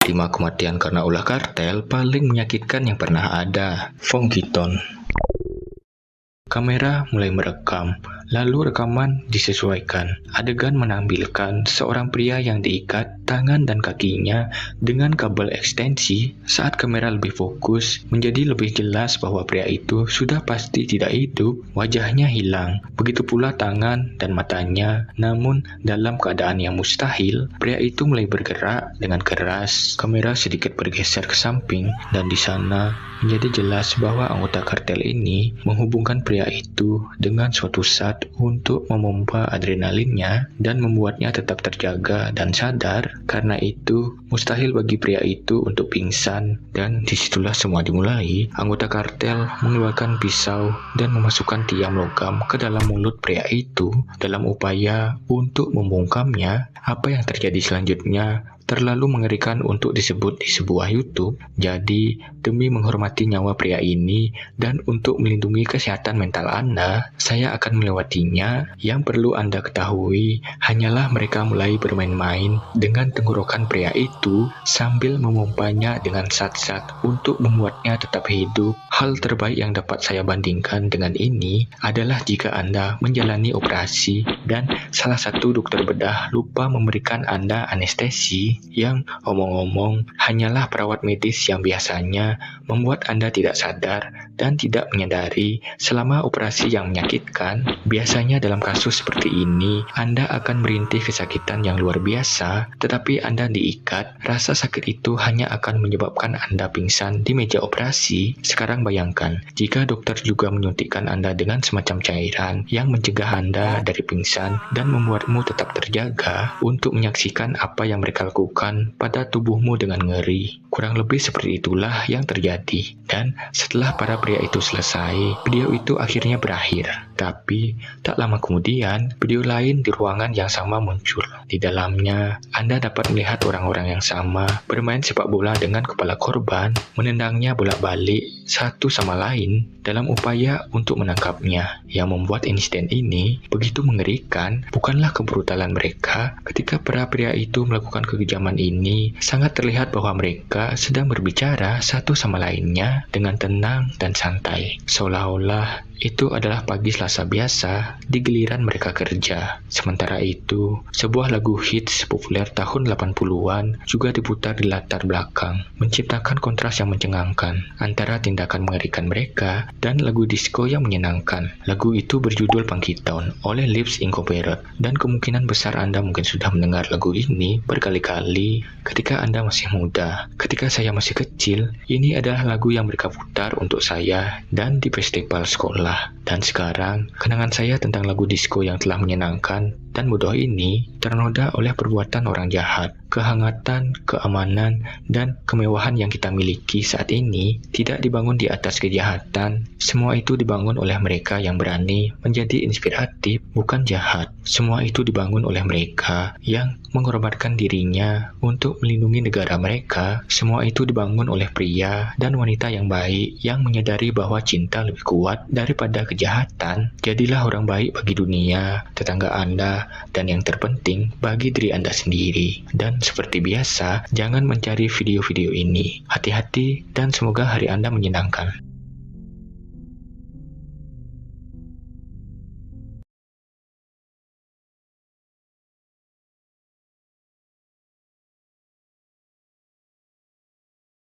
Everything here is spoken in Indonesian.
5 kematian karena ulah kartel paling menyakitkan yang pernah ada. Fong Kiton. Kamera mulai merekam, lalu rekaman disesuaikan. Adegan menampilkan seorang pria yang diikat tangan dan kakinya dengan kabel ekstensi. Saat kamera lebih fokus, menjadi lebih jelas bahwa pria itu sudah pasti tidak hidup. Wajahnya hilang, begitu pula tangan dan matanya. Namun, dalam keadaan yang mustahil, pria itu mulai bergerak dengan keras. Kamera sedikit bergeser ke samping, dan di sana menjadi jelas bahwa anggota kartel ini menghubungkan pria itu dengan suatu zat untuk memompa adrenalinnya dan membuatnya tetap terjaga dan sadar. Karena itu, mustahil bagi pria itu untuk pingsan, dan disitulah semua dimulai. Anggota kartel mengeluarkan pisau dan memasukkan tiang logam ke dalam mulut pria itu dalam upaya untuk membungkamnya. Apa yang terjadi selanjutnya terlalu mengerikan untuk disebut di sebuah YouTube. Jadi, demi menghormati nyawa pria ini dan untuk melindungi kesehatan mental Anda, saya akan melewatinya. Yang perlu Anda ketahui hanyalah mereka mulai bermain-main dengan tenggorokan pria itu sambil memompanya dengan zat-zat untuk membuatnya tetap hidup. Hal terbaik yang dapat saya bandingkan dengan ini adalah jika Anda menjalani operasi dan salah satu dokter bedah lupa memberikan Anda anestesi, yang omong-omong hanyalah perawat medis yang biasanya membuat Anda tidak sadar dan tidak menyadari selama operasi yang menyakitkan. Biasanya dalam kasus seperti ini, Anda akan merintih kesakitan yang luar biasa, tetapi Anda diikat. Rasa sakit itu hanya akan menyebabkan Anda pingsan di meja operasi. Sekarang bayangkan, jika dokter juga menyuntikkan Anda dengan semacam cairan yang mencegah Anda dari pingsan dan membuatmu tetap terjaga untuk menyaksikan apa yang mereka lakukan pada tubuhmu dengan ngeri. Kurang lebih seperti itulah yang terjadi. Dan setelah para pria itu selesai, video itu akhirnya berakhir. Tapi tak lama kemudian, video lain di ruangan yang sama muncul. Di dalamnya, Anda dapat melihat orang-orang yang sama bermain sepak bola dengan kepala korban, menendangnya bolak-balik satu sama lain dalam upaya untuk menangkapnya. Yang membuat insiden ini begitu mengerikan bukanlah kebrutalan mereka. Ketika para pria itu melakukan kekejaman ini, sangat terlihat bahwa mereka sedang berbicara satu sama lainnya dengan tenang dan santai, seolah-olah itu adalah pagi Selasa biasa di giliran mereka kerja. Sementara itu, sebuah lagu hits populer tahun 80-an juga diputar di latar belakang, menciptakan kontras yang mencengangkan antara tindakan mengerikan mereka dan lagu disco yang menyenangkan. Lagu itu berjudul Funky Town oleh Lips Incorporated, dan kemungkinan besar Anda mungkin sudah mendengar lagu ini berkali-kali ketika Anda masih muda. Ketika saya masih kecil, ini adalah lagu yang mereka putar untuk saya dan di festival sekolah. Dan sekarang, kenangan saya tentang lagu disco yang telah menyenangkan dan bodoh ini ternoda oleh perbuatan orang jahat. Kehangatan, keamanan, dan kemewahan yang kita miliki saat ini tidak dibangun di atas kejahatan. Semua itu dibangun oleh mereka yang berani menjadi inspiratif, bukan jahat. Semua itu dibangun oleh mereka yang mengorbankan dirinya untuk melindungi negara mereka. Semua itu dibangun oleh pria dan wanita yang baik yang menyadari bahwa cinta lebih kuat daripada kejahatan. Jadilah orang baik bagi dunia, tetangga Anda, dan yang terpenting bagi diri Anda sendiri. Dan seperti biasa, jangan mencari video-video ini. Hati-hati dan semoga hari Anda menyenangkan.